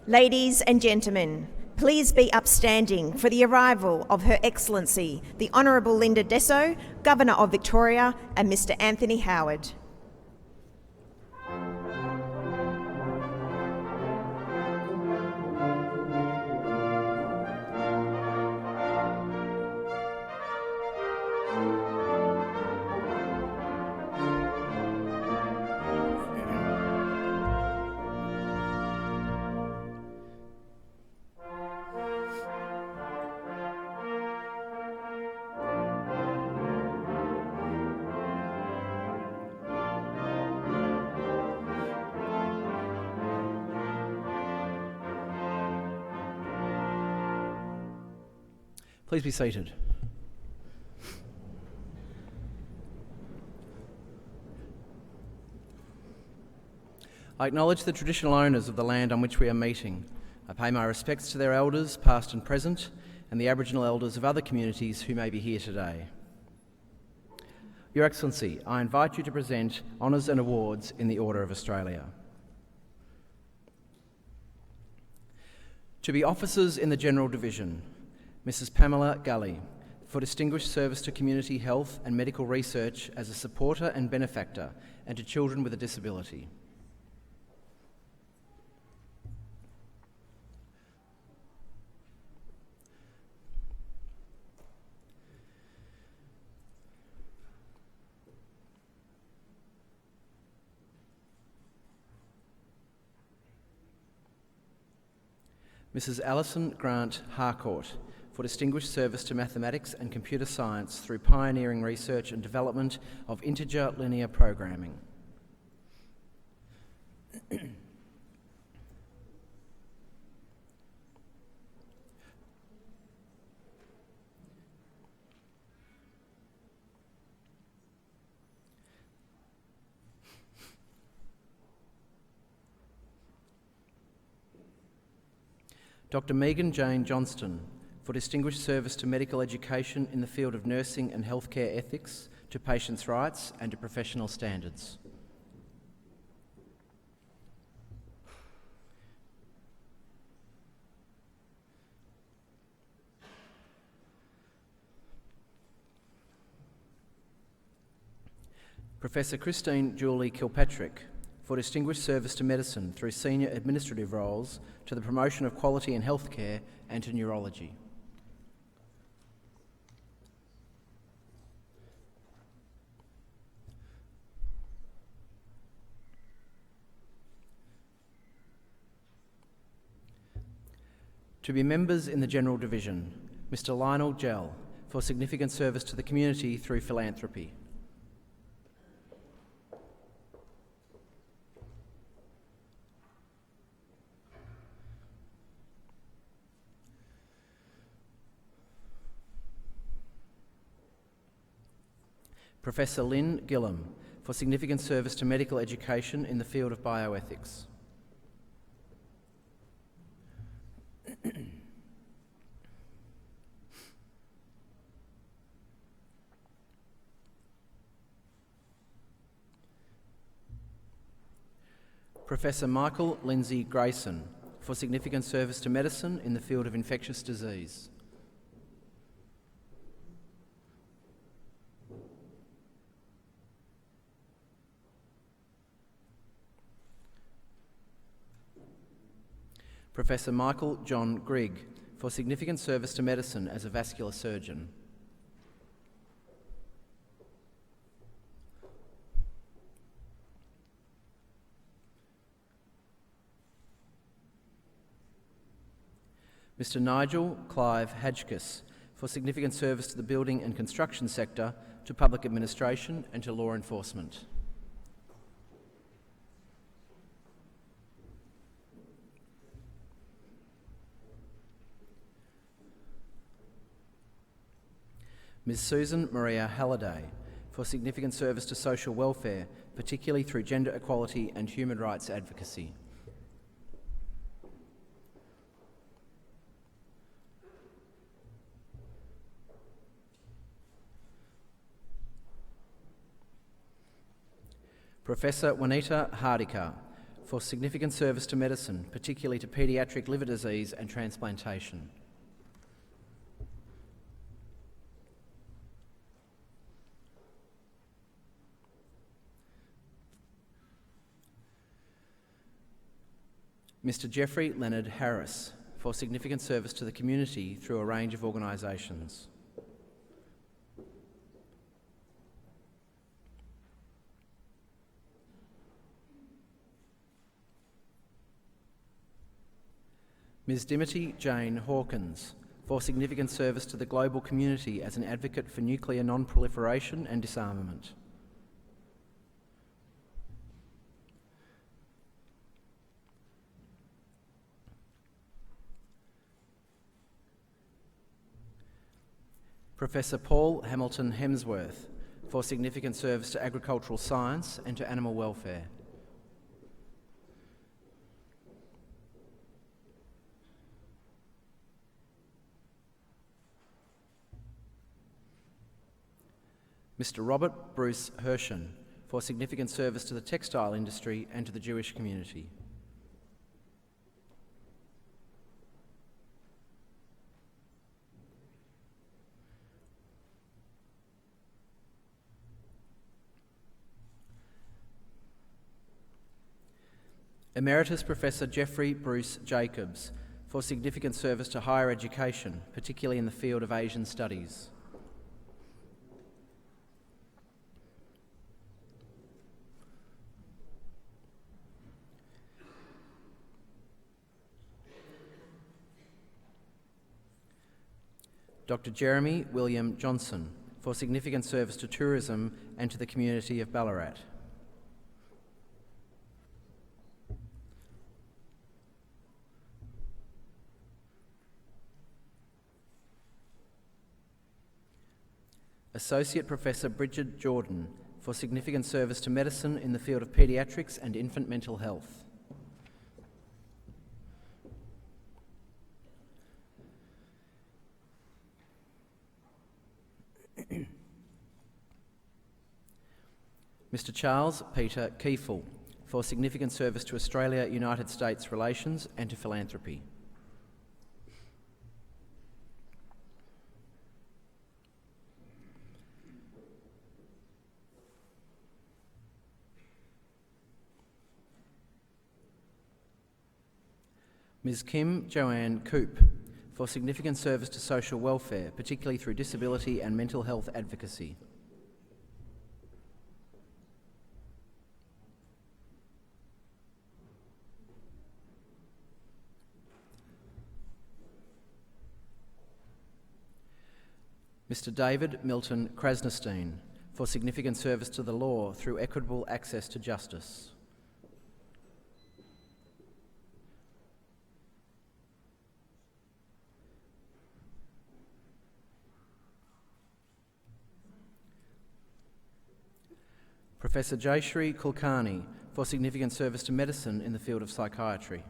Ladies and gentlemen, please be upstanding for the arrival of Her Excellency, the Honourable Linda Dessau, Governor of Victoria, and Mr Anthony Howard. Please be seated. I acknowledge the traditional owners of the land on which we are meeting. I pay my respects to their elders, past and present, and the Aboriginal elders of other communities who may be here today. Your Excellency, I invite you to present honours and awards in the Order of Australia. To be officers in the General Division, Mrs Pamela Gully, for distinguished service to community health and medical research as a supporter and benefactor, and to children with a disability. Mrs Alison Grant Harcourt, for distinguished service to mathematics and computer science through pioneering research and development of integer linear programming. Dr Megan Jane Johnston, for distinguished service to medical education in the field of nursing and healthcare ethics, to patients' rights and to professional standards. Professor Christine Julie Kilpatrick, for distinguished service to medicine through senior administrative roles, to the promotion of quality in healthcare and to neurology. To be members in the General Division, Mr Lionel Gell, for significant service to the community through philanthropy. Professor Lynn Gillam, for significant service to medical education in the field of bioethics. Professor Michael Lindsay Grayson, for significant service to medicine in the field of infectious disease. Professor Michael John Grigg, for significant service to medicine as a vascular surgeon. Mr Nigel Clive Hadgkiss, for significant service to the building and construction sector, to public administration and to law enforcement. Ms Susan Maria Halliday, for significant service to social welfare, particularly through gender equality and human rights advocacy. Professor Juanita Hardikar, for significant service to medicine, particularly to paediatric liver disease and transplantation. Mr. Jeffrey Leonard Harris, for significant service to the community through a range of organisations. Ms. Dimity Jane Hawkins, for significant service to the global community as an advocate for nuclear non-proliferation and disarmament. Professor Paul Hamilton Hemsworth, for significant service to agricultural science and to animal welfare. Mr. Robert Bruce Hershen, for significant service to the textile industry and to the Jewish community. Emeritus Professor Jeffrey Bruce Jacobs, for significant service to higher education, particularly in the field of Asian studies. Dr. Jeremy William Johnson, for significant service to tourism and to the community of Ballarat. Associate Professor Bridget Jordan, for significant service to medicine in the field of paediatrics and infant mental health. Mr. Charles Peter Kiefel, for significant service to Australia-United States relations and to philanthropy. Ms. Kim Joanne Coop, for significant service to social welfare, particularly through disability and mental health advocacy. Mr. David Milton Krasnostein, for significant service to the law through equitable access to justice. Professor Jayashree Kulkarni, for significant service to medicine in the field of psychiatry.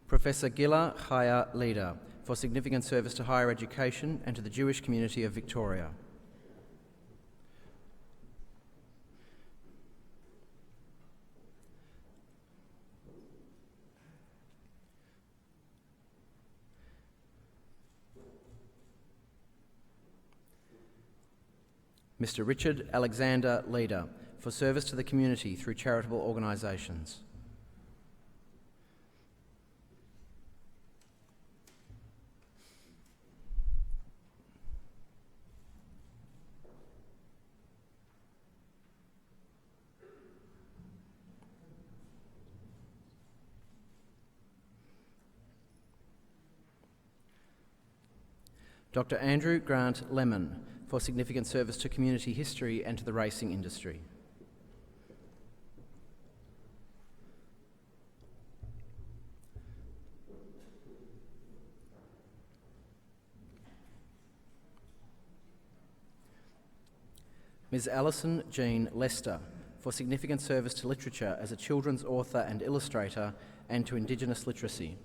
Professor Gila Chaya Leader, for significant service to higher education and to the Jewish community of Victoria. Mr. Richard Alexander Leader, for service to the community through charitable organisations. Dr. Andrew Grant Lemon, for significant service to community history and to the racing industry. Ms. Alison Jean Lester, for significant service to literature as a children's author and illustrator and to Indigenous literacy.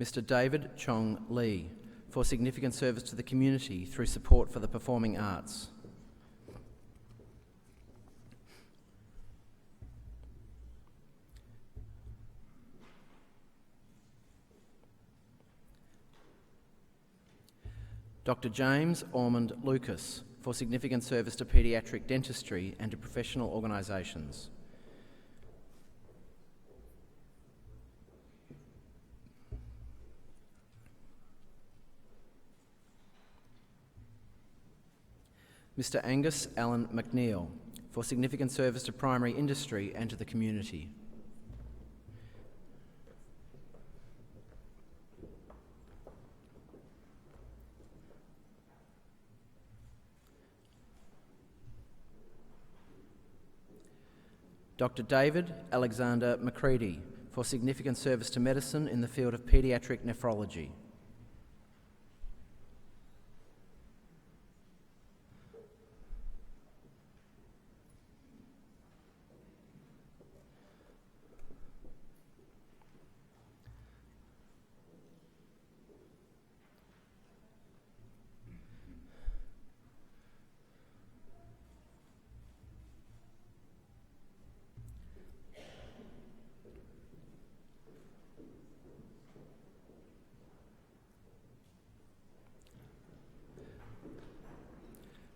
Mr. David Chong Lee, for significant service to the community through support for the performing arts. Dr. James Ormond Lucas, for significant service to paediatric dentistry and to professional organisations. Mr. Angus Allen McNeil, for significant service to primary industry and to the community. Dr. David Alexander McCready, for significant service to medicine in the field of paediatric nephrology.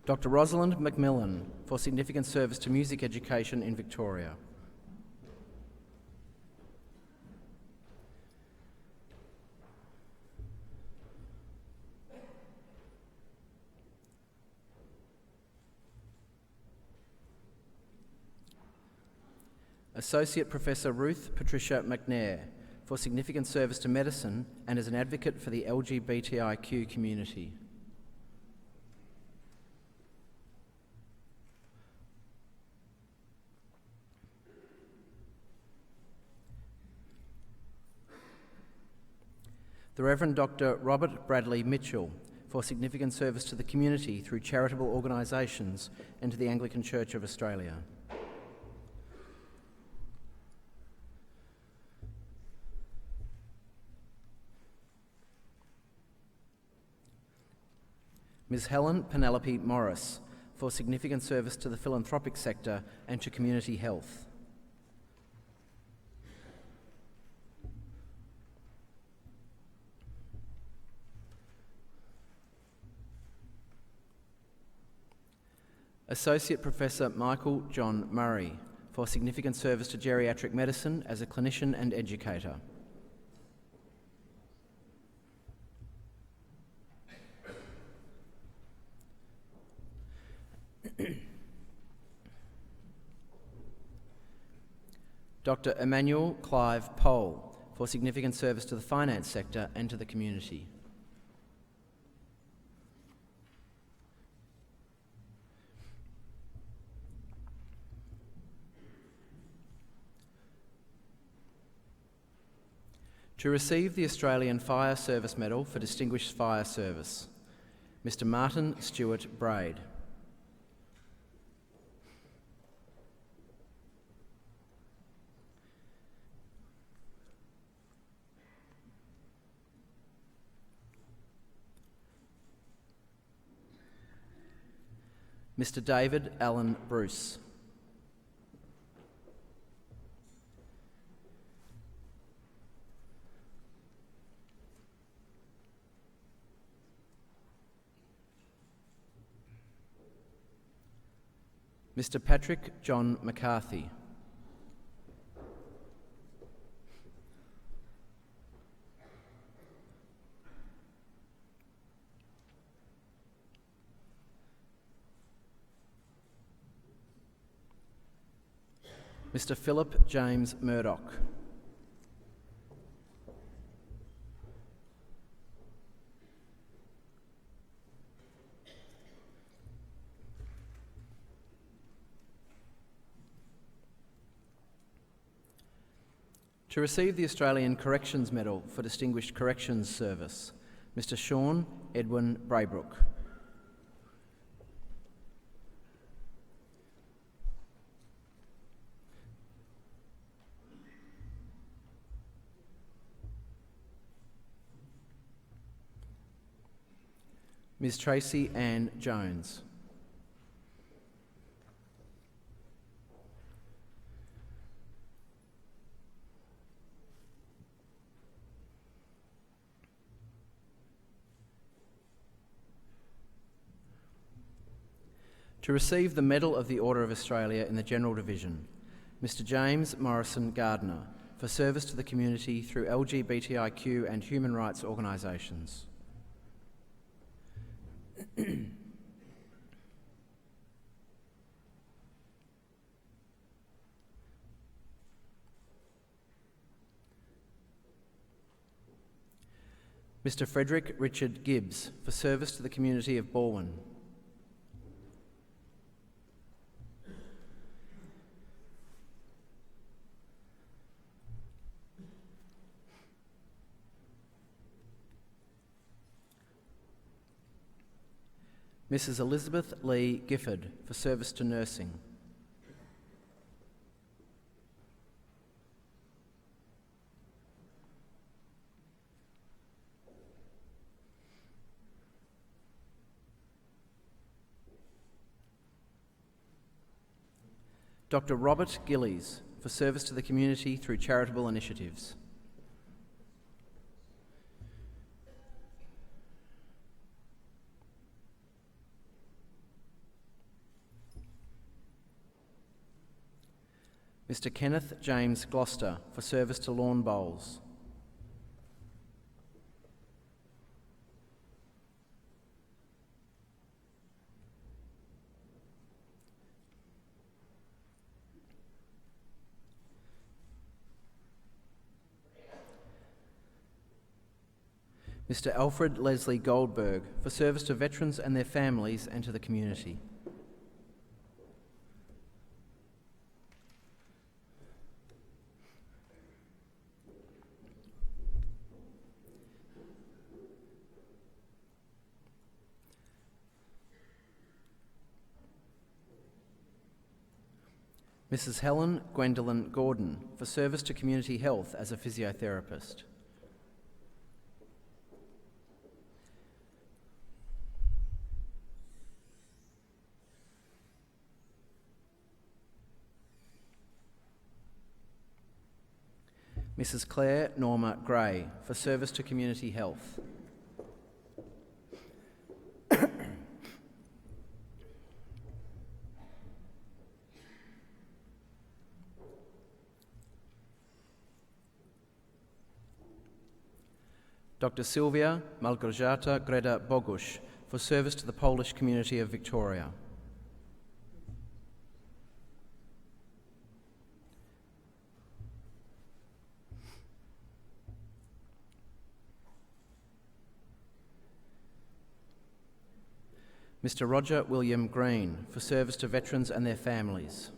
Dr. Rosalind McMillan, for significant service to music education in Victoria. Associate Professor Ruth Patricia McNair, for significant service to medicine and as an advocate for the LGBTIQ community. The Reverend Dr. Robert Bradley Mitchell, for significant service to the community through charitable organisations and to the Anglican Church of Australia. Ms. Helen Penelope Morris, for significant service to the philanthropic sector and to community health. Associate Professor Michael John Murray, for significant service to geriatric medicine as a clinician and educator. Dr. Emmanuel Clive Pole, for significant service to the finance sector and to the community. To receive the Australian Fire Service Medal for Distinguished Fire Service, Mr. Martin Stewart Braid. Mr. David Allen Bruce. Mr. Patrick John McCarthy. Mr. Philip James Murdoch. To receive the Australian Corrections Medal for Distinguished Corrections Service, Mr. Sean Edwin Braybrook. Ms. Tracy Ann Jones. To receive the Medal of the Order of Australia in the General Division, Mr. James Morrison Gardner, for service to the community through LGBTIQ and human rights organisations. Mr. Frederick Richard Gibbs, for service to the community of Balwyn. Mrs. Elizabeth Lee Gifford, for service to nursing. Dr. Robert Gillies, for service to the community through charitable initiatives. Mr. Kenneth James Gloucester, for service to lawn bowls. Mr. Alfred Leslie Goldberg, for service to veterans and their families and to the community. Mrs. Helen Gwendolyn Gordon, for service to community health as a physiotherapist. Mrs. Claire Norma Gray, for service to community health. Dr. Sylvia Malgorzata Greda Bogusz, for service to the Polish community of Victoria. Mr. Roger William Green, for service to veterans and their families.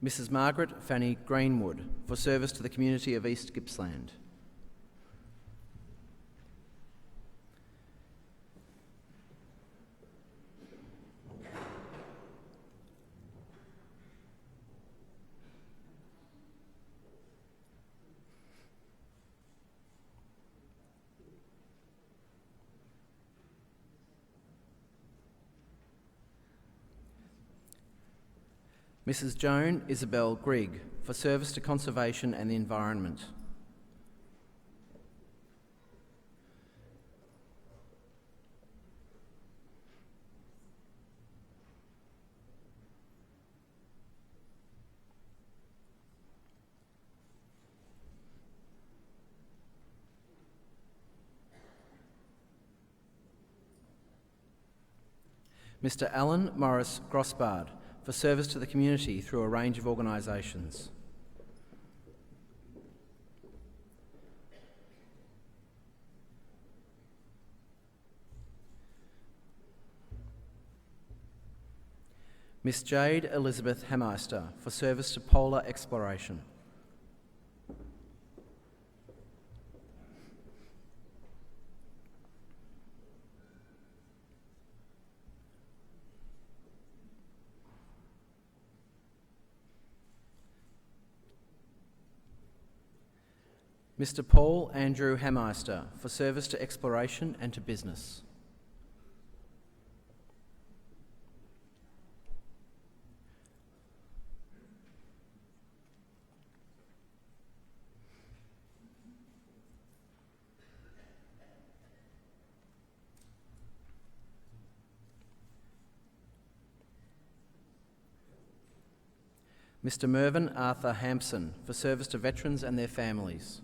Mrs. Margaret Fanny Greenwood, for service to the community of East Gippsland. Mrs. Joan Isabel Grigg, for service to conservation and the environment. Mr. Alan Morris Grossbard, for service to the community through a range of organisations. Miss Jade Elizabeth Hameister, for service to polar exploration. Mr. Paul Andrew Hameister for service to exploration and to business. Mr. Mervyn Arthur Hampson for service to veterans and their families.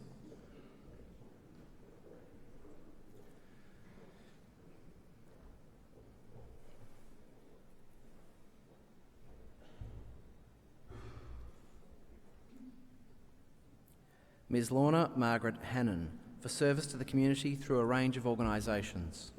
Ms. Lorna Margaret Hannon for service to the community through a range of organisations.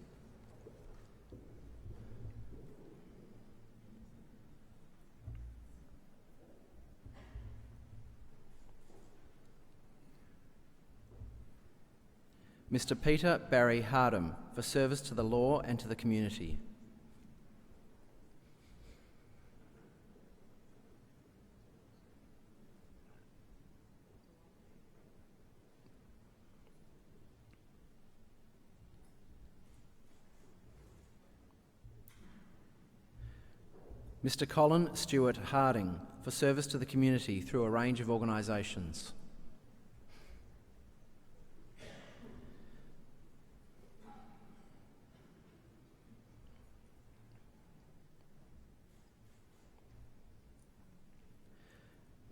Mr. Peter Barry Hardam for service to the law and to the community. Mr. Colin Stewart Harding for service to the community through a range of organisations.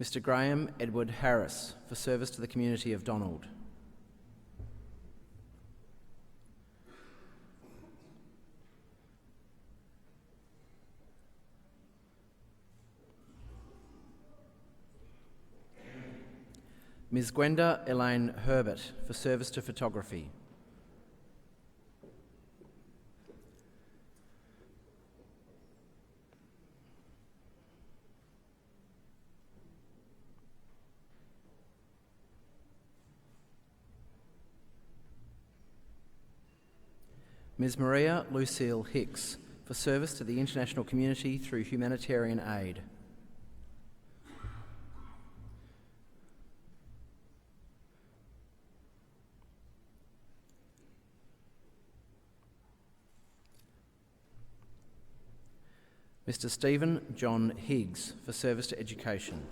Mr. Graham Edward Harris for service to the community of Donald. Ms. Gwenda Elaine Herbert for service to photography. Ms. Maria Lucille Hicks for service to the international community through humanitarian aid. Mr. Stephen John Higgs for service to education.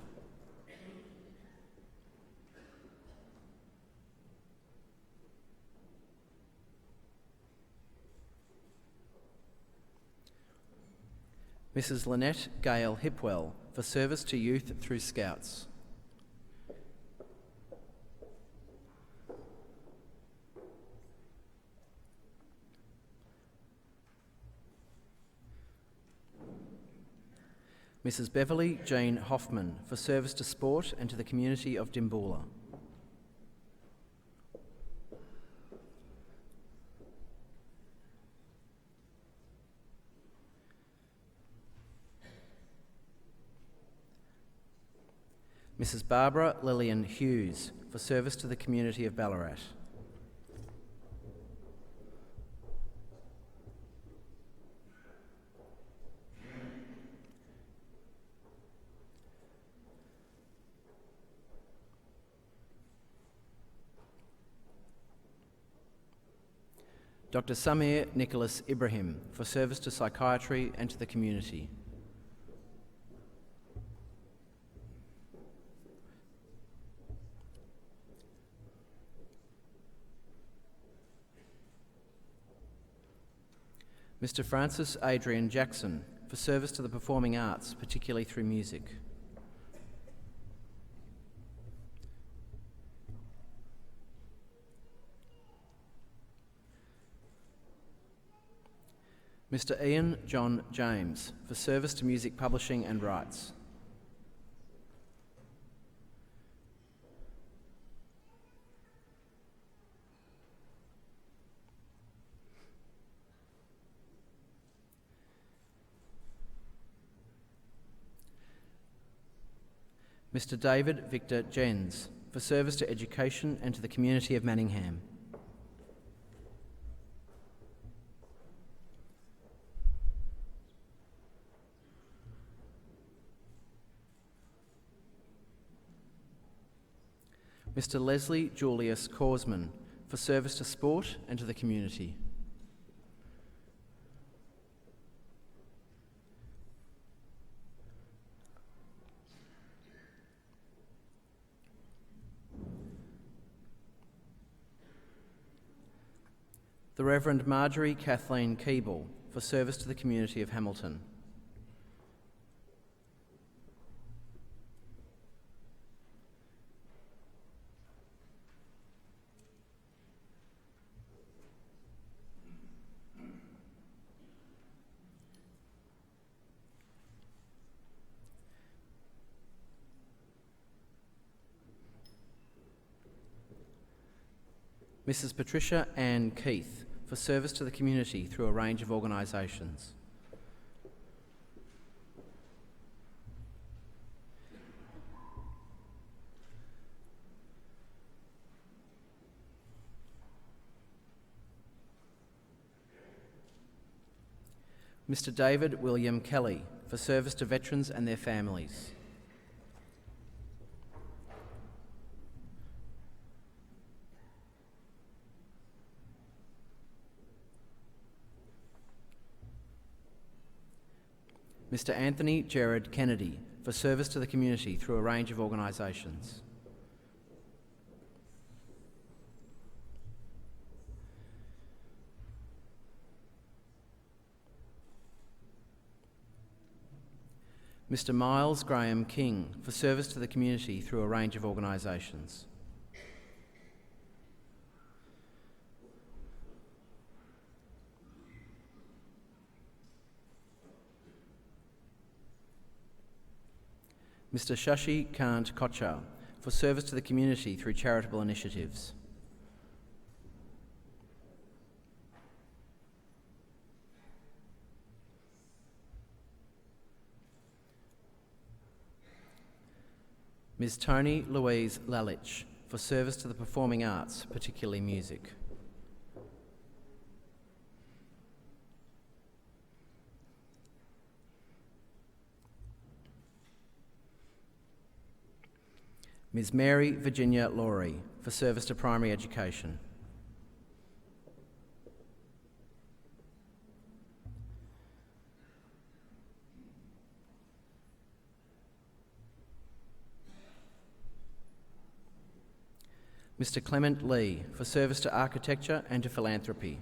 Mrs. Lynette Gale Hipwell for service to youth through Scouts. Mrs. Beverly Jane Hoffman for service to sport and to the community of Dimboola. Mrs. Barbara Lillian Hughes for service to the community of Ballarat. Dr. Samir Nicholas Ibrahim for service to psychiatry and to the community. Mr. Francis Adrian Jackson for service to the performing arts, particularly through music. Mr. Ian John James for service to music publishing and rights. Mr. David Victor Jens for service to education and to the community of Manningham. Mr. Leslie Julius Korsman, for service to sport and to the community. The Reverend Marjorie Kathleen Keeble, for service to the community of Hamilton. Mrs. Patricia Ann Keith, for service to the community through a range of organisations. Mr. David William Kelly, for service to veterans and their families. Mr. Anthony Gerard Kennedy, for service to the community through a range of organisations. Mr. Miles Graham King, for service to the community through a range of organisations. Mr. Shashi Kant Kochar, for service to the community through charitable initiatives. Ms. Toni Louise Lalich, for service to the performing arts, particularly music. Ms. Mary Virginia Laurie, for service to primary education. Mr. Clement Lee, for service to architecture and to philanthropy.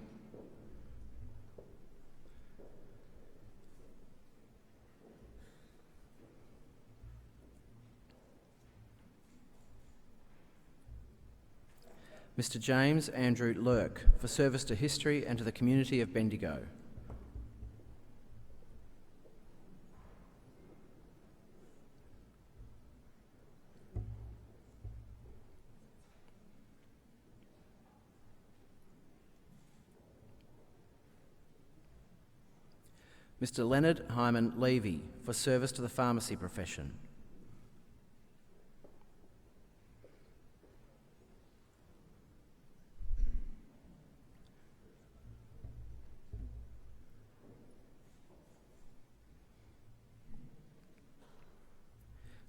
Mr. James Andrew Lurk, for service to history and to the community of Bendigo. Mr. Leonard Hyman Levy, for service to the pharmacy profession.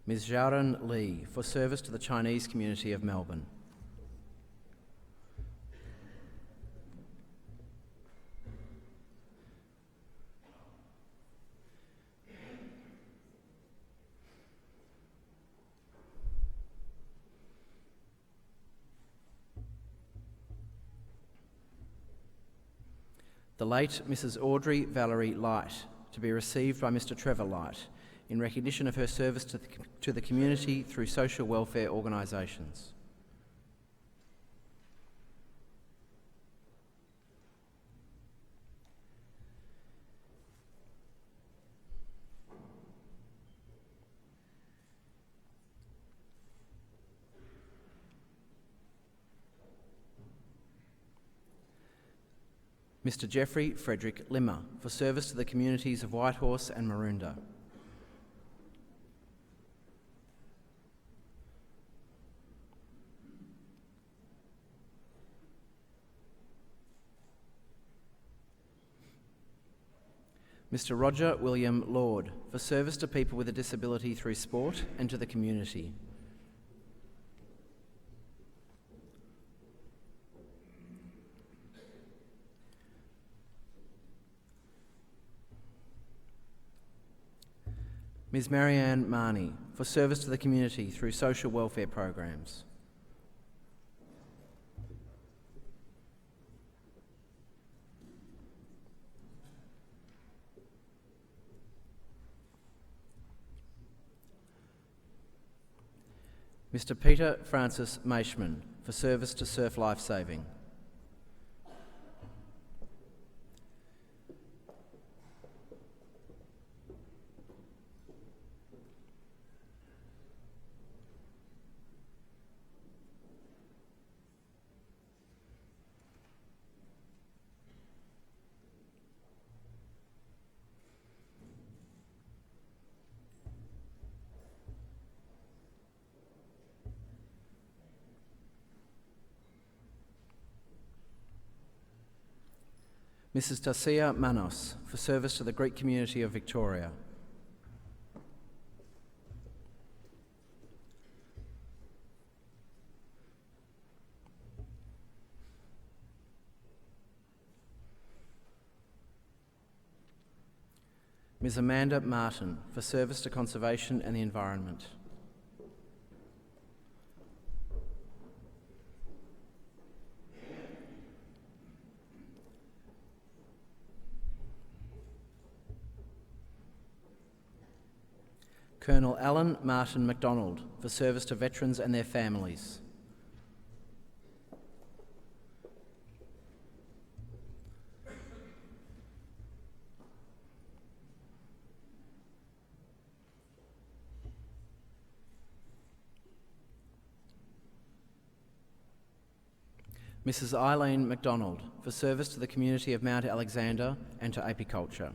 Ms. Xiaoran Li, for service to the Chinese community of Melbourne. The late Mrs. Audrey Valerie Light, to be received by Mr. Trevor Light, in recognition of her service to the community through social welfare organisations. Mr. Jeffrey Frederick Limmer, for service to the communities of Whitehorse and Maroondah. Mr. Roger William Lord, for service to people with a disability through sport and to the community. Ms Marianne Marnie, for service to the community through social welfare programs. Mr Peter Francis Maishman, for service to surf lifesaving. Mrs Tasia Manos, for service to the Greek community of Victoria. Ms Amanda Martin, for service to conservation and the environment. Colonel Alan Martin MacDonald, for service to veterans and their families. Mrs Eileen MacDonald, for service to the community of Mount Alexander and to apiculture.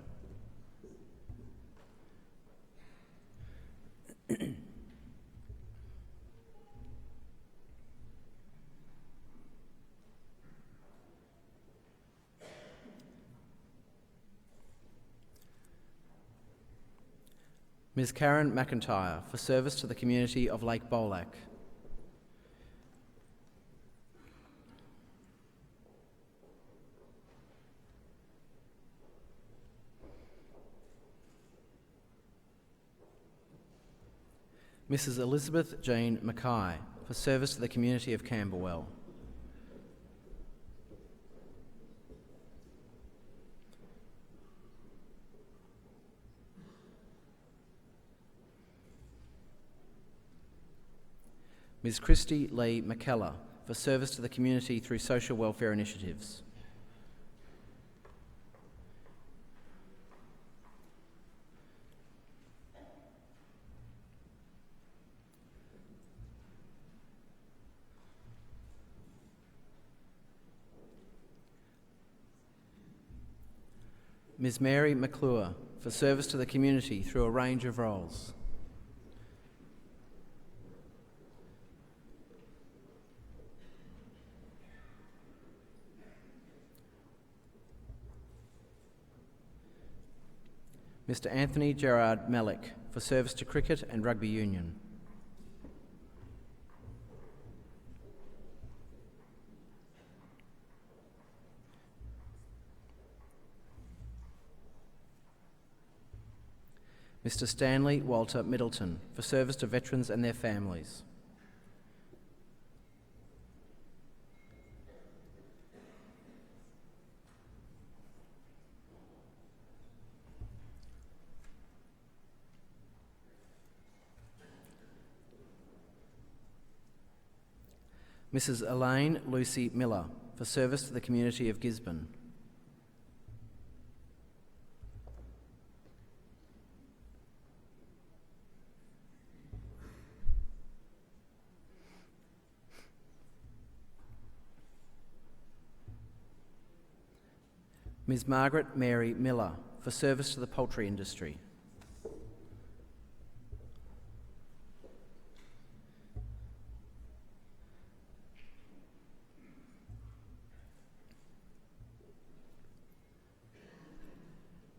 Ms Karen McIntyre, for service to the community of Lake Bolac. Mrs Elizabeth Jean Mackay, for service to the community of Camberwell. Ms Christy Lee McKellar, for service to the community through social welfare initiatives. Ms Mary McClure, for service to the community through a range of roles. Mr Anthony Gerard Malik, for service to cricket and rugby union. Mr Stanley Walter Middleton, for service to veterans and their families. Mrs Elaine Lucy Miller, for service to the community of Gisborne. Ms Margaret Mary Miller, for service to the poultry industry.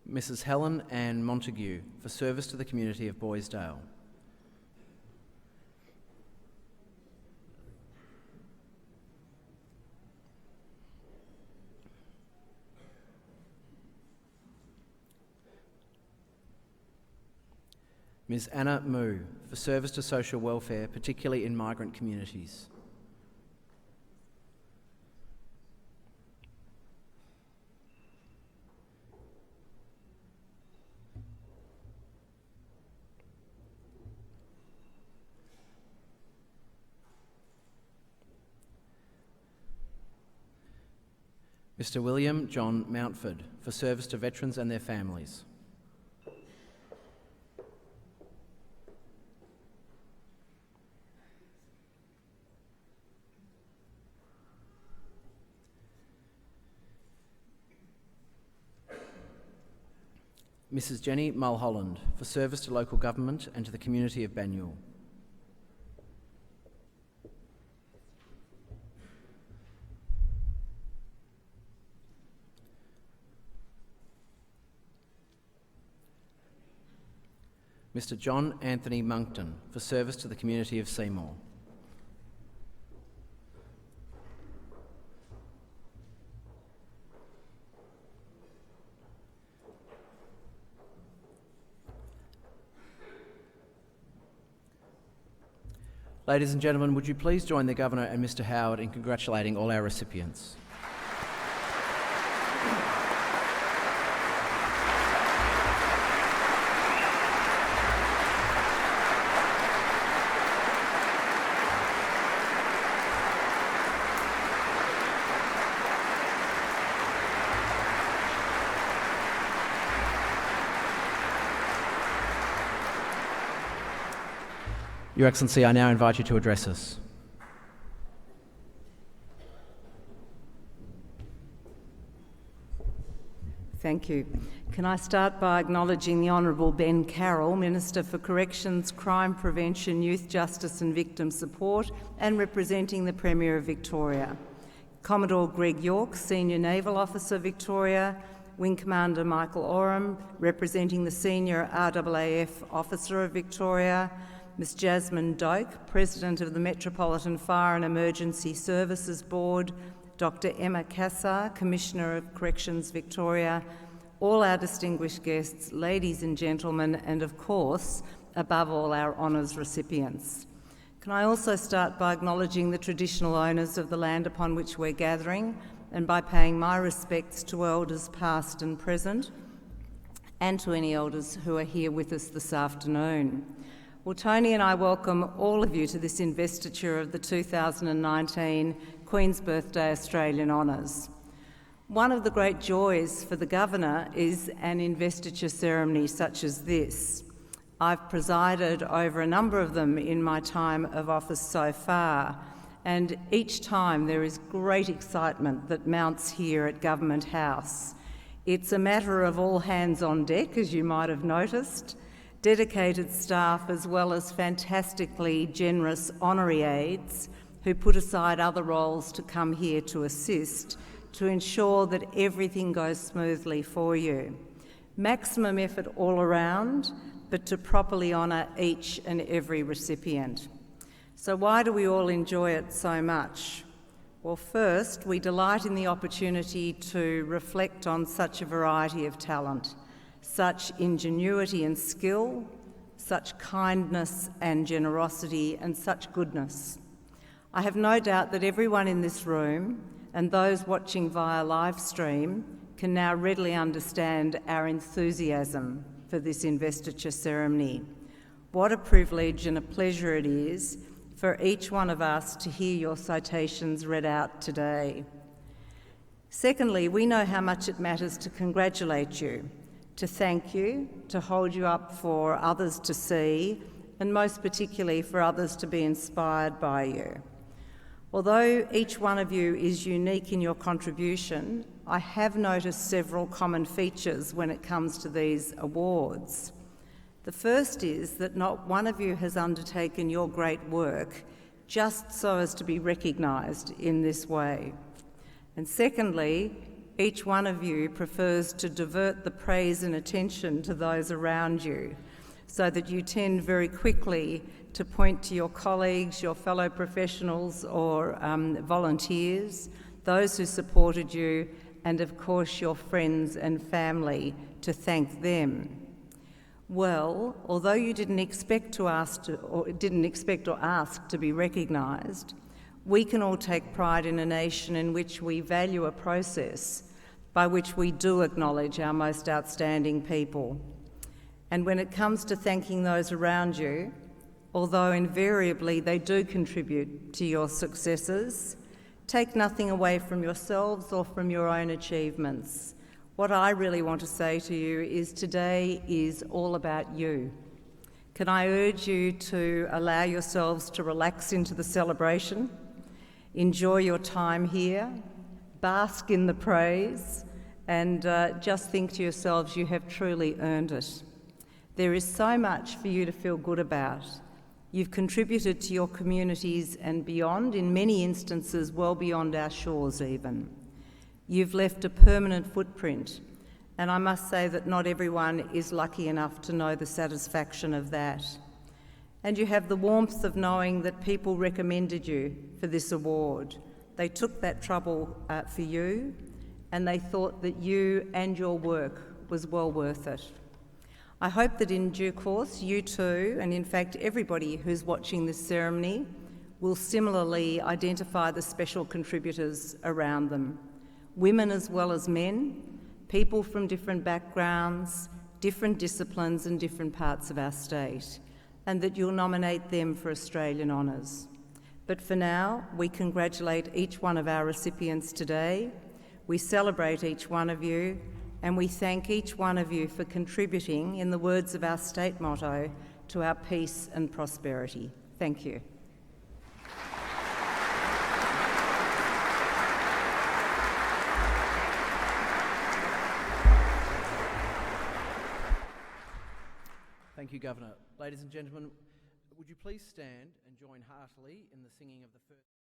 Mrs Helen Ann Montague, for service to the community of Boysdale. Ms Anna Moo, for service to social welfare, particularly in migrant communities. Mr William John Mountford, for service to veterans and their families. Mrs Jenny Mulholland, for service to local government and to the community of Banyule. Mr John Anthony Monkton, for service to the community of Seymour. Ladies and gentlemen, would you please join the Governor and Mr Howard in congratulating all our recipients. Your Excellency, I now invite you to address us. Thank you. Can I start by acknowledging the Honourable Ben Carroll, Minister for Corrections, Crime Prevention, Youth Justice and Victim Support, and representing the Premier of Victoria. Commodore Greg York, Senior Naval Officer, Victoria. Wing Commander Michael Oram, representing the Senior RAAF Officer of Victoria. Ms Jasmine Doak, President of the Metropolitan Fire and Emergency Services Board, Dr Emma Cassar, Commissioner of Corrections Victoria, all our distinguished guests, ladies and gentlemen, and of course, above all, our honours recipients. Can I also start by acknowledging the traditional owners of the land upon which we're gathering and by paying my respects to elders past and present and to any elders who are here with us this afternoon. Well, Tony and I welcome all of you to this investiture of the 2019 Queen's Birthday Australian Honours. One of the great joys for the Governor is an investiture ceremony such as this. I've presided over a number of them in my time of office so far, and each time there is great excitement that mounts here at Government House. It's a matter of all hands on deck, as you might have noticed, dedicated staff as well as fantastically generous honorary aides who put aside other roles to come here to assist to ensure that everything goes smoothly for you. Maximum effort all around, but to properly honour each and every recipient. So why do we all enjoy it so much? Well, first, we delight in the opportunity to reflect on such a variety of talent, such ingenuity and skill, such kindness and generosity, and such goodness. I have no doubt that everyone in this room and those watching via live stream can now readily understand our enthusiasm for this investiture ceremony. What a privilege and a pleasure it is for each one of us to hear your citations read out today. Secondly, we know how much it matters to congratulate you, to thank you, to hold you up for others to see, and most particularly for others to be inspired by you. Although each one of you is unique in your contribution, I have noticed several common features when it comes to these awards. The first is that not one of you has undertaken your great work just so as to be recognised in this way. And secondly, each one of you prefers to divert the praise and attention to those around you, so that you tend very quickly to point to your colleagues, your fellow professionals or volunteers, those who supported you, and of course your friends and family, to thank them. Well, although you didn't expect or ask to be recognised, we can all take pride in a nation in which we value a process by which we do acknowledge our most outstanding people. And when it comes to thanking those around you, although invariably they do contribute to your successes, take nothing away from yourselves or from your own achievements. What I really want to say to you is today is all about you. Can I urge you to allow yourselves to relax into the celebration, enjoy your time here, bask in the praise, and just think to yourselves you have truly earned it. There is so much for you to feel good about. You've contributed to your communities and beyond, in many instances well beyond our shores even. You've left a permanent footprint, and I must say that not everyone is lucky enough to know the satisfaction of that. And you have the warmth of knowing that people recommended you for this award. They took that trouble for you, and they thought that you and your work was well worth it. I hope that in due course, you too, and in fact everybody who's watching this ceremony, will similarly identify the special contributors around them. Women as well as men, people from different backgrounds, different disciplines and different parts of our state, and that you'll nominate them for Australian honours. But for now, we congratulate each one of our recipients today, we celebrate each one of you, and we thank each one of you for contributing, in the words of our state motto, to our peace and prosperity. Thank you. Thank you, Governor. Ladies and gentlemen, would you please stand and join heartily in the singing of the first...